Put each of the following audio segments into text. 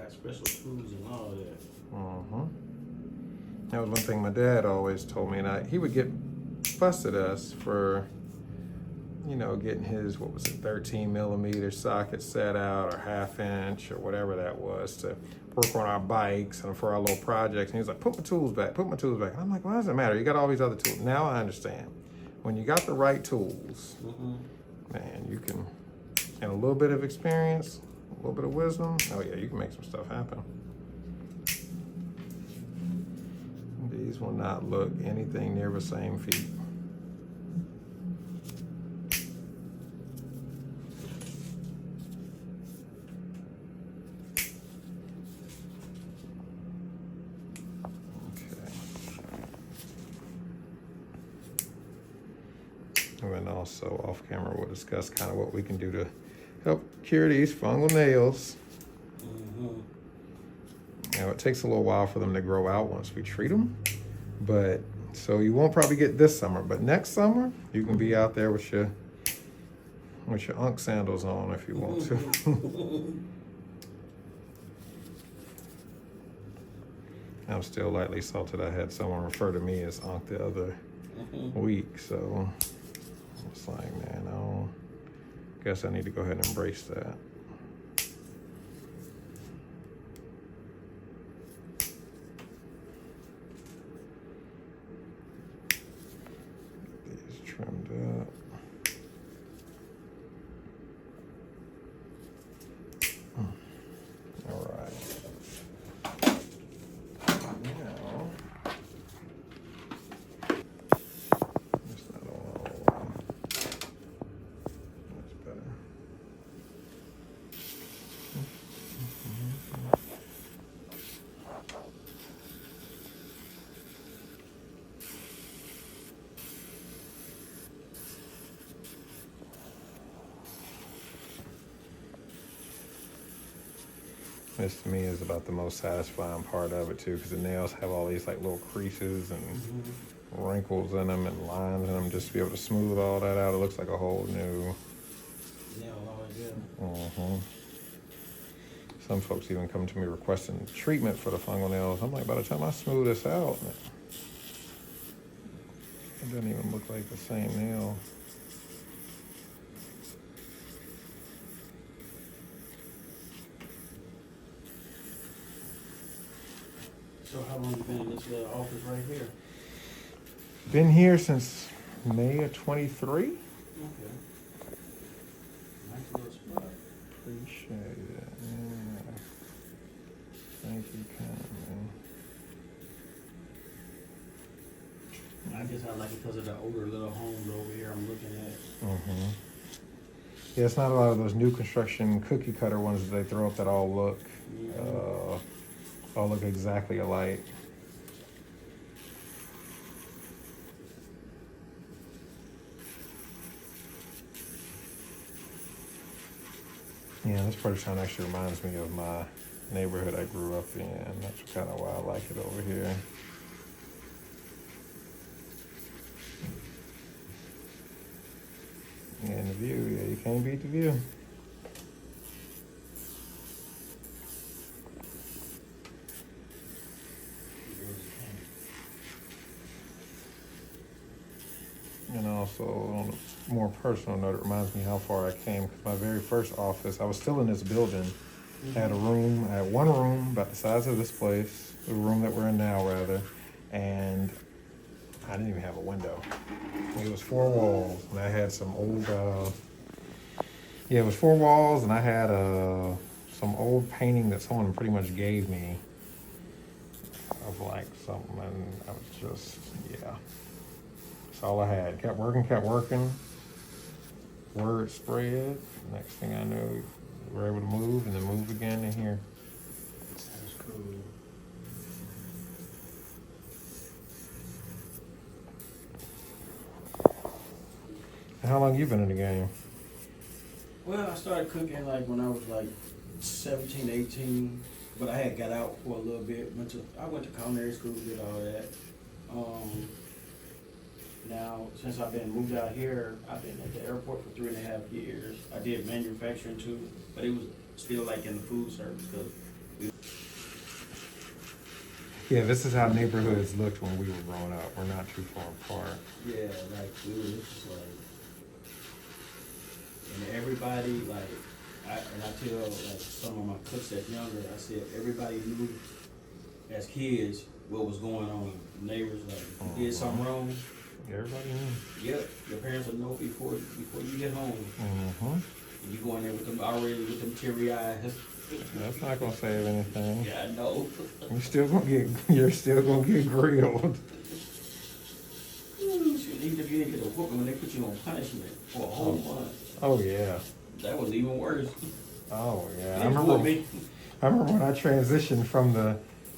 got special tools and all that. That was one thing my dad always told me, and he would get fussed at us for, you know, getting his, what was it, 13 millimeter socket set out, or 1/2 inch, or whatever that was, to work on our bikes and for our little projects. And he was like, put my tools back, put my tools back. And I'm like, well, does it matter? You got all these other tools. Now I understand. When you got the right tools, man, you can, and a little bit of experience, a little bit of wisdom, oh yeah, you can make some stuff happen. These will not look anything near the same feet. And then also off camera, we'll discuss kind of what we can do to help cure these fungal nails. Now it takes a little while for them to grow out once we treat them, but so you won't probably get this summer, but next summer you can be out there with your Unk sandals on if you want to. I'm still lightly salted. I had someone refer to me as Unk the other week, so it's like, man, I guess I need to go ahead and embrace that. These trimmed up. All right. Now, it's not all the way. That's better. This to me is about the most satisfying part of it too, because the nails have all these like little creases and wrinkles in them and lines in them. Just to be able to smooth all that out, it looks like a whole new Nail again. Some folks even come to me requesting treatment for the fungal nails. I'm like, by the time I smooth this out, it doesn't even look like the same nail. So how long you been in this little office right here? Been here since May of 23. Okay. Nice little spot. Appreciate it. Yeah. Thank you, kindly. I guess I like it because of the older little homes over here I'm looking at. Yeah, it's not a lot of those new construction cookie cutter ones that they throw up that all look exactly alike. Yeah, this part of town actually reminds me of my neighborhood I grew up in. That's kind of why I like it over here. And the view, yeah, you can't beat the view. And also, on a more personal note, it reminds me how far I came, because my very first office, I was still in this building. I had I had one room about the size of this place, the room that we're in now rather, and I didn't even have a window. It was 4 walls, and I had some old, it was 4 walls, and I had some old painting that someone pretty much gave me of like something, and I was just, yeah. That's all I had. Kept working. Word spread. Next thing I knew, we were able to move and then move again in here. That's cool. And how long you been in the game? Well, I started cooking like when I was like 17, 18, but I had got out for a little bit. I went to culinary school, did all that. Now, since I've been moved out here, I've been at the airport for 3.5 years. I did manufacturing too, but it was still like in the food service because Yeah, this is how neighborhoods looked when we were growing up. We're not too far apart. Yeah, like we were just like, and everybody like, I tell like some of my cooks that's younger, I said everybody knew as kids what was going on. Neighbors like, if you did something wrong, Everybody knew. yep, your parents will know before you get home. Mm-hmm. And you go in there with them already with them teary eyes. That's not gonna save anything. Yeah, I know. You're still gonna get grilled. Shoot, even if you didn't get a whooping when they put you on punishment for a whole month, Oh yeah. that was even worse. Oh yeah. They I whooped remember. me. I remember when I transitioned from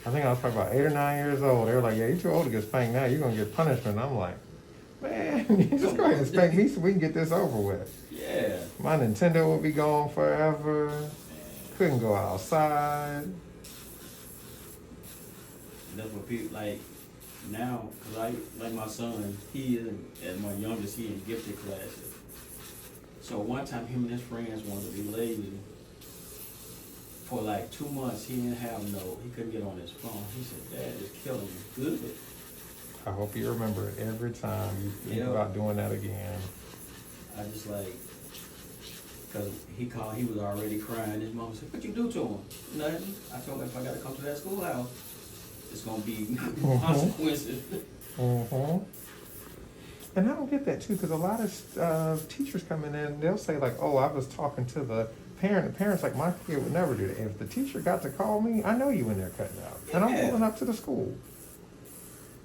I think I was probably about 8 or 9 years old. They were like, "Yeah, you're too old to get spanked now. You're gonna get punishment." I'm like, "Man, just go ahead and spank me so we can get this over with." Yeah. My Nintendo will be gone forever. Man. Couldn't go outside. That's what people like now. Cause like my son, he is, and my youngest, he in gifted classes. So one time, him and his friends wanted to be lazy. For like 2 months, he couldn't get on his phone. He said, "Dad, it's killing me." Good. I hope you remember it every time you think Yeah. about doing that again. I just like, cause he was already crying. His mom said, "What you do to him?" Nothing. I told him if I gotta come to that schoolhouse, it's gonna be consequences. Mm-hmm. And I don't get that too, because a lot of teachers coming in, they'll say like, "Oh, I was talking to the parent." The parent's like, "My kid would never do that. If the teacher got to call me, I know you in there cutting out, and I'm Yeah. pulling up to the school."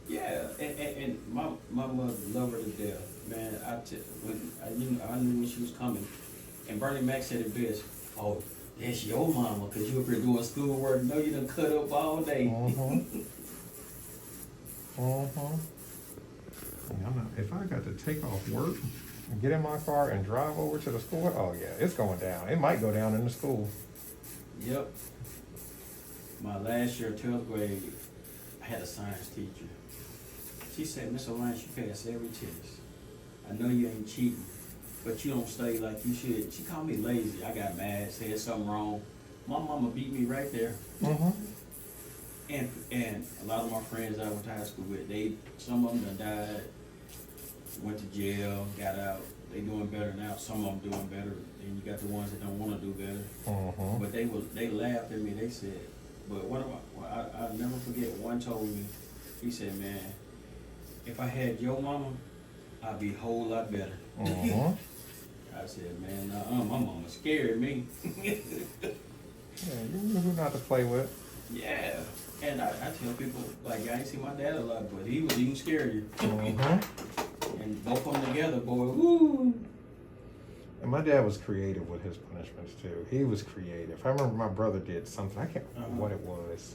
Yeah, and my mother loved her to death, man. I knew when she was coming, and Bernie Mac said it best. "Oh, that's your mama, cause you up here doing schoolwork. No, you done cut up all day." Mm-hmm. Mm-hmm. If I got to take off work and get in my car and drive over to the school, oh yeah, it's going down. It might go down in the school. Yep. My last year, 12th grade, I had a science teacher. She said, "Miss Alliance, you pass every test. I know you ain't cheating, but you don't study like you should." She called me lazy. I got mad, said something wrong. My mama beat me right there. Mm-hmm. And a lot of my friends I went to high school with, some of them done died, went to jail, got out. They doing better now. Some of them doing better. And you got the ones that don't want to do better. Mm-hmm. But they laughed at me. They said, but I'll never forget. One told me, he said, "Man, if I had your mama, I'd be a whole lot better." Mm-hmm. I said, "Man, my mama scared me." Yeah, you know who not to play with. Yeah. And I tell people, like, I ain't seen my dad a lot, but he was even scarier. Mm-hmm. And both of them together, boy, woo. And my dad was creative with his punishments too. He was creative. I remember my brother did something. I can't remember what it was.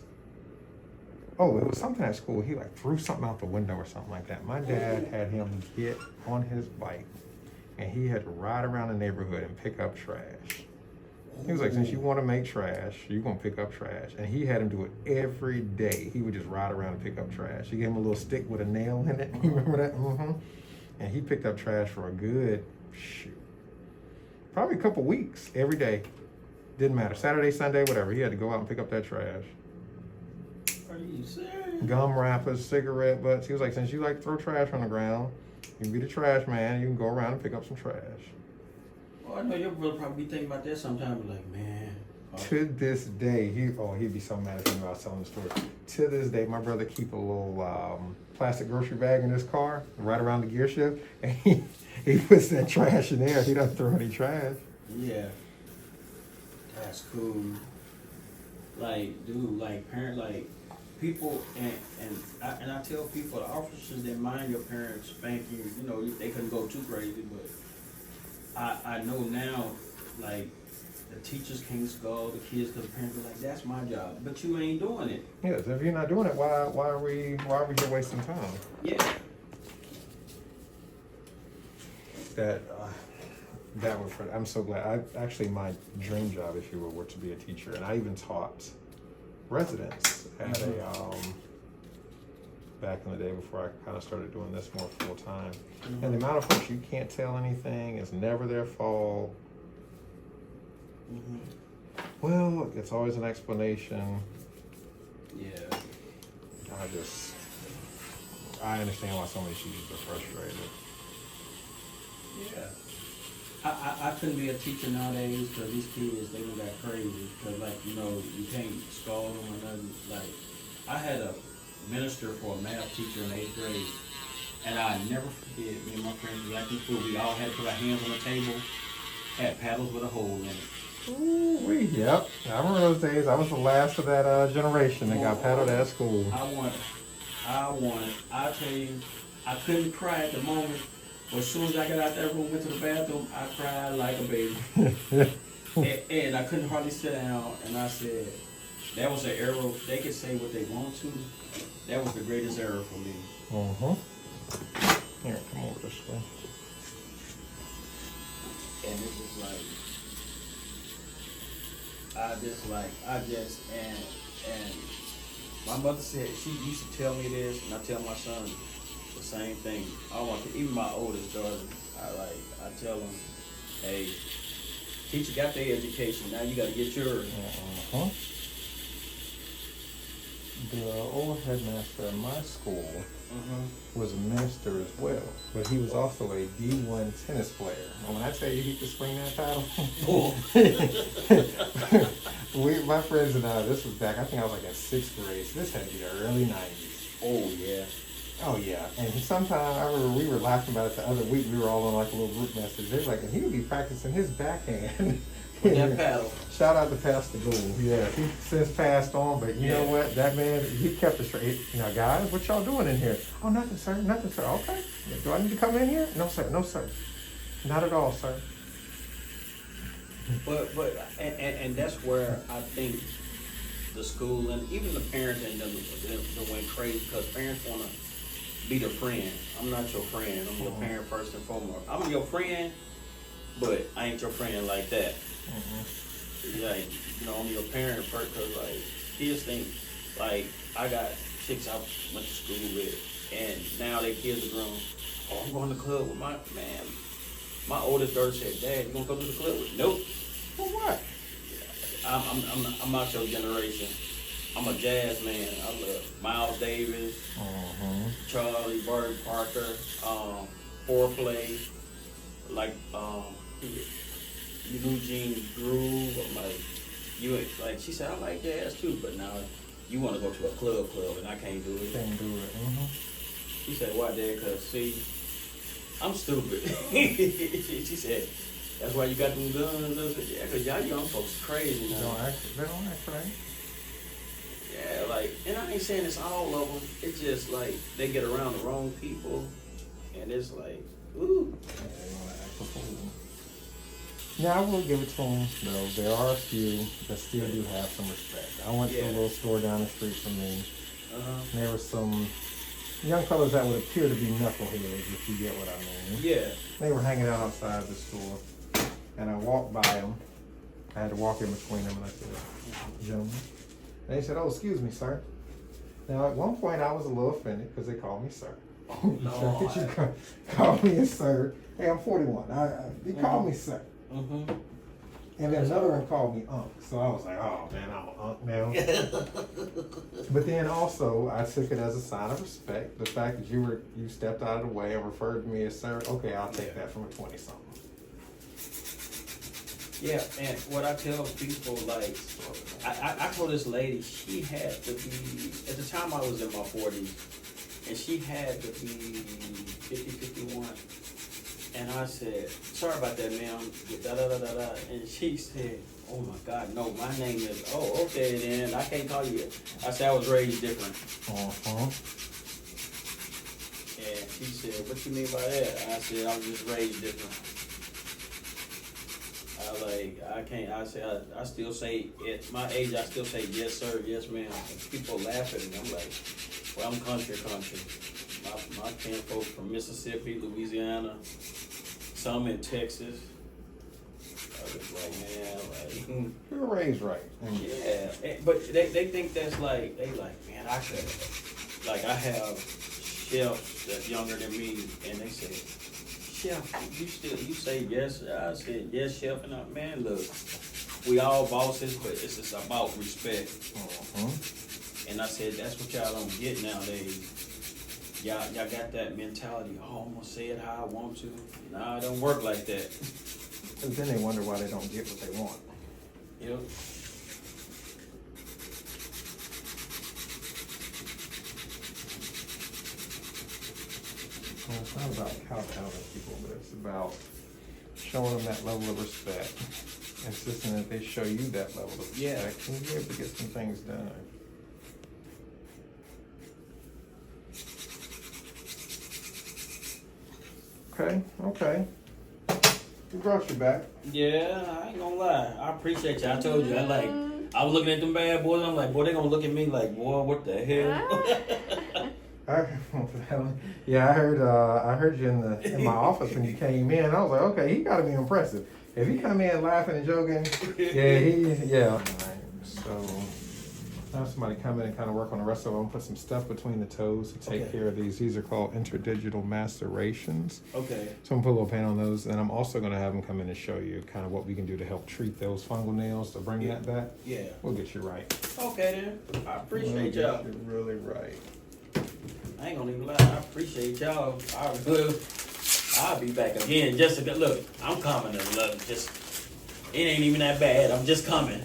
Oh, it was something at school. He like threw something out the window or something like that. My dad had him get on his bike, and he had to ride around the neighborhood and pick up trash. He was like, "Since you want to make trash, you're going to pick up trash." And he had him do it every day. He would just ride around and pick up trash. He gave him a little stick with a nail in it. You remember that? Mm-hmm. And he picked up trash for a good, probably a couple weeks every day. Didn't matter. Saturday, Sunday, whatever. He had to go out and pick up that trash. Are you serious? Gum wrappers, cigarette butts. He was like, "Since you like to throw trash on the ground, you can be the trash man. You can go around and pick up some trash." Well, I know your brother probably be thinking about that sometime, like, man. To this day, he'd be so mad at me about telling the story. To this day, my brother keep a little plastic grocery bag in his car, right around the gear shift, and he puts that trash in there. He doesn't throw any trash. Yeah. That's cool. Like, dude, like, people, and I tell people, the officers that mind your parents spank you, they couldn't go too crazy, but I know now, like, the teachers can't scold the kids because the parents are like, "That's my job," but you ain't doing it. Yes, if you're not doing it, why are we here wasting time? Yeah. I'm so glad. My dream job, if you will, were to be a teacher, and I even taught residents at back in the day before I kind of started doing this more full time. Mm-hmm. And the amount of folks you can't tell anything, it's never their fault. Mm-hmm. Well, it's always an explanation. Yeah. I understand why so many students are frustrated. Yeah. I couldn't be a teacher nowadays because these kids, they done got crazy. Because, like, you know, you can't scold them or nothing. Like, I had a minister for a math teacher in 8th grade. And I never forget, me and my friends was acting fool. We all had to put our hands on the table, had paddles with a hole in it. Ooh, yep. I remember those days. I was the last of that generation that got paddled at school. I tell you, I couldn't cry at the moment. But as soon as I got out that room, went to the bathroom, I cried like a baby. and I couldn't hardly sit down. And I said, that was an error. They could say what they want to. That was the greatest error for me. Here, come over this way. And it was and my mother said, she used to tell me this, and I tell my son the same thing. I want to, even my oldest daughter, I tell them, hey, teacher got their education, now you got to get yours. The old headmaster at my school was a minister as well, but he was also a D1 tennis player. And when I tell you he could swing that paddle, my friends and I, this was back, I think I was like in 6th grade, so this had to be the early 90s. Oh, yeah. Oh, yeah. And sometimes, I remember we were laughing about it the other week, we were all on like a little group message. They were like, and he would be practicing his backhand. With that paddle. Shout out to Pastor Gould. Yeah, he since passed on, but you know what? That man, he kept it straight. You know, guys, what y'all doing in here? Oh, nothing, sir. Nothing, sir. Okay. Do I need to come in here? No, sir. No, sir. Not at all, sir. And that's where I think the school and even the parents and them went crazy because parents want to be their friend. I'm not your friend. I'm your parent first and foremost. I'm your friend, but I ain't your friend like that. Like, you know, I'm your parent first because, like, kids think, like, I got chicks I went to school with, and now their kids are grown. Oh, I'm going to the club with my man. My oldest daughter said, Dad, you gonna go to the club with me? Nope. For what? I'm not your generation. I'm a jazz man. I love Miles Davis, Charlie Bird Parker, Foreplay, like Eugene Groove. I'm like, like she said, I like jazz too, but now you want to go to a club, and I can't do it. Can't do it. She said, why, Dad? Because, see, I'm stupid. She said, that's why you got them guns. I said, yeah, because y'all young folks crazy now. They don't act right. Yeah, like, and I ain't saying it's all of them. It's just like they get around the wrong people, and it's like, ooh. Yeah, they want to act a fool. Now, I will give it to them, though. There are a few that still do have some respect. I went to a little store down the street from me. And there were some young fellas that would appear to be knuckleheads, if you get what I mean. Yeah. They were hanging out outside the store, and I walked by them. I had to walk in between them, and I said, gentlemen. And they said, oh, excuse me, sir. Now, at one point, I was a little offended because they called me sir. Oh, no, sir, could you call me a sir? Hey, I'm 41. They called me sir. And then another one called me Unc. So I was like, oh man, I'm an Unc now. But then also, I took it as a sign of respect. The fact that you stepped out of the way and referred to me as sir, okay, I'll take that from a 20-something. Yeah, and what I tell people, like, I told this lady, she had to be, at the time I was in my 40s, and she had to be 50, 51. And I said, sorry about that, ma'am, da-da-da-da-da. And she said, oh my God, no, my name is, oh, okay then, I can't call you it. I said, I was raised different. And she said, what you mean by that? And I said, I was just raised different. I said, I still say, at my age, I still say, yes, sir, yes, ma'am. And people laugh at me. I'm like, well, I'm country. My kin folks from Mississippi, Louisiana, some in Texas. I was like, man, like. You were raised right. Yeah, but they think that's like, they like, man, I could, like, I have chefs that's younger than me, and they say, Chef, you say yes? I said, yes, Chef, and man, look, we all bosses, but it's just about respect. And I said, that's what y'all don't get nowadays. Y'all got that mentality, oh, I'm gonna say it how I want to. Nah, it don't work like that. Cause then they wonder why they don't get what they want. Yep. Well, it's not about kowtowing people, but it's about showing them that level of respect, insisting that they show you that level of respect, Yeah. and you're able to get some things done. Okay. Who brought you back? Yeah, I ain't gonna lie. I appreciate you. I told you, I was looking at them bad boys. I'm like, boy, they gonna look at me like, boy, what the hell? Yeah, I heard you in my office when you came in. I was like, okay, he gotta be impressive. If he come in laughing and joking, yeah. All right, so have somebody come in and kind of work on the rest of them, put some stuff between the toes to take care of these. These are called interdigital macerations. Okay. So I'm gonna put a little paint on those, and I'm also gonna have them come in and show you kind of what we can do to help treat those fungal nails to bring that back. Yeah. We'll get you right. Okay then. I appreciate We'll y'all. get you really right. I ain't gonna even lie. I appreciate y'all. I'll be back again. Just to look. I'm coming to love. Just it ain't even that bad. I'm just coming.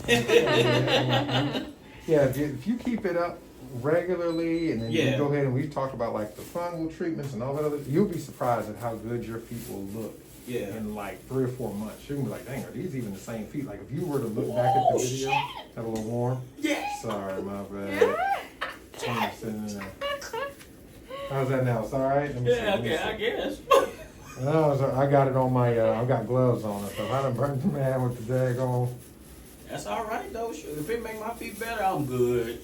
Yeah, if you keep it up regularly, and then you Yeah. go ahead and we've talked about like the fungal treatments and all that other, you'll be surprised at how good your feet will look. Yeah. In like 3 or 4 months, you're gonna be like, dang, are these even the same feet? Like if you were to look back at the video, have a little warm. Yeah. Sorry, my bad. How's that now? It's all right. Let me see, Yeah. let me Okay. see. I guess. No, I got it on my. I've got gloves on and stuff. I done burnt the man with the daggone. That's all right though. Sure. If it make my feet better, I'm good.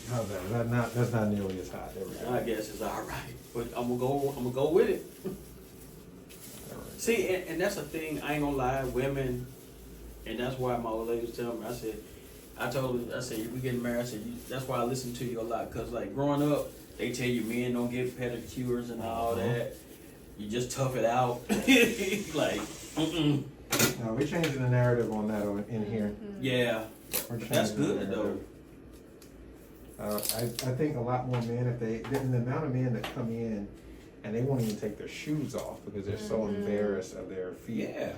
How's that? That's not nearly as hot. There we go. I guess it's all right. But I'm gonna go with it. All right. See, and that's the thing. I ain't gonna lie, women, and that's why my old lady was telling me. I told her, I said, we getting married. I said, that's why I listen to you a lot. Cause like growing up, they tell you men don't get pedicures and all that. You just tough it out. Like, No, we're changing the narrative on that in here. Yeah, We're that's changing the good though. narrative. I think a lot more men, if they, the amount of men that come in and they won't even take their shoes off because they're so embarrassed of their feet. Yeah.